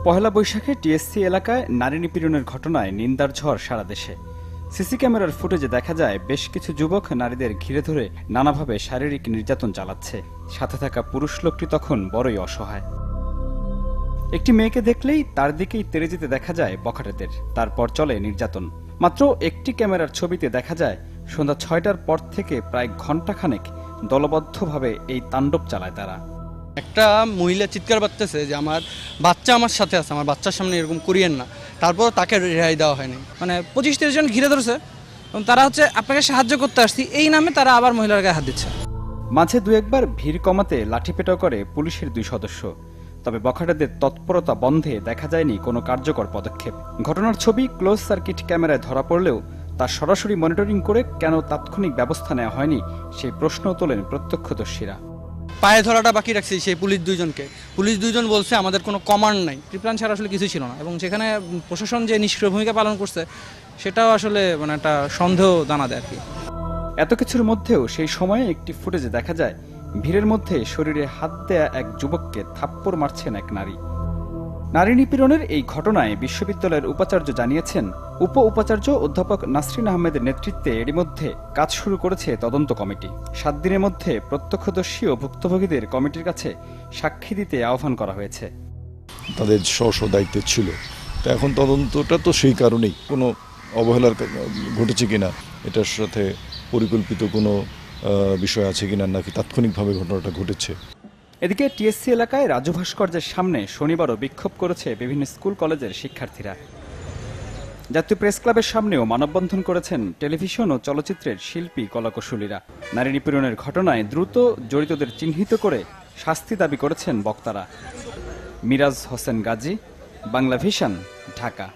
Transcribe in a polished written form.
পহেলা বৈশাখে টিএসসি এলাকায় নারী নিপীড়নের ঘটনায় নিন্দার ঝড় সারা দেশে। সিসি ক্যামেরার ফুটেজে দেখা যায় বেশ কিছু যুবক নারীদের ঘিরে ধরে নানাভাবে শারীরিক নির্যাতন চালাচ্ছে। সাথে থাকা পুরুষ লোকটি তখন বড়ই অসহায়। একটি মেয়েকে দেখলেই তার দিকেই তেড়ে যেতে দেখা যায় বখাটেদের। তারপর চলে নির্যাতন। মাত্র একটি ক্যামেরার ছবিতে দেখা যায় সন্ধ্যা ৬টার পর থেকে প্রায় ঘণ্টাখানেক দলবদ্ধভাবে এই তাণ্ডব চালায় তারা। একটা মহিলা চিৎকার করতেছে যে আমার বাচ্চা আমার সাথে আছে, আমার বাচ্চার সামনে এরকম করিয়েন না। তারপর তাকে রেহাই দেওয়া হয়নি। ২৫-৩০ জন ঘিরে ধরেছে এবং তারা আপনাকে সাহায্য করতে আসছি এই নামে তারা আবার মহিলার গায়ে হাত দিচ্ছে। মাঝে দু একবার ভিড় কমাতে লাঠিপেটাও করে পুলিশের ২ সদস্য। তবে বখাটেদের তৎপরতা বন্ধে দেখা যায়নি কোনো কার্যকর পদক্ষেপ। ঘটনার ছবি ক্লোজ সার্কিট ক্যামেরায় ধরা পড়লেও তা সরাসরি মনিটরিং করে কেন তাৎক্ষণিক ব্যবস্থা নেওয়া হয়নি সেই প্রশ্ন তোলেন প্রত্যক্ষদর্শীরা। পায়ে ধরাটা বাকি রাখছি সেই পুলিশ দুইজনকে। পুলিশ দুইজন বলছে আমাদের কোনো কমান্ড নাই। ট্রিপ্লান ছাড়া আসলে কিছুই ছিল না এবং সেখানে প্রশাসন যে নিষ্ক্রিয় ভূমিকা পালন করছে সেটাও আসলে একটা সন্দেহ জানা দেয় আর কি। এত কিছুর মধ্যেও সেই সময়ে একটি ফুটেজে দেখা যায় ভিড়ের মধ্যে শরীরে হাত দেয়া এক যুবককে থাপ্পড় মারছেন এক নারী। নারী নিপীড়নের এই ঘটনায় বিশ্ববিদ্যালয়ের উপাচার্য জানিয়েছেন, উপ উপাচার্য অধ্যাপক নাসরিন আহমেদের নেতৃত্বে এরই মধ্যে কাজ শুরু করেছে তদন্ত কমিটি। ৭ দিনের মধ্যে প্রত্যক্ষদর্শী ও ভুক্তভোগীদের কমিটির কাছে সাক্ষী দিতে আহ্বান করা হয়েছে। তাদের স্ব দায়িত্বে ছিল। তো এখন তদন্তটা তো সেই কারণেই কোনো অবহেলার ঘটেছে কিনা, এটার সাথে পরিকল্পিত কোনো বিষয় আছে কিনা, নাকি তাৎক্ষণিকভাবে ঘটনাটা ঘটেছে। এদিকে টিএসসি এলাকায় রাজু ভাস্কর্যের সামনে শনিবারও বিক্ষোভ করেছে বিভিন্ন স্কুল কলেজের শিক্ষার্থীরা। জাতীয় প্রেস ক্লাবের সামনেও মানববন্ধন করেছেন টেলিভিশন ও চলচ্চিত্রের শিল্পী কলাকুশলীরা। নারী নিপীড়নের ঘটনায় দ্রুত জড়িতদের চিহ্নিত করে শাস্তি দাবি করেছেন বক্তারা। মিরাজ হোসেন গাজী, বাংলা ভিশন, ঢাকা।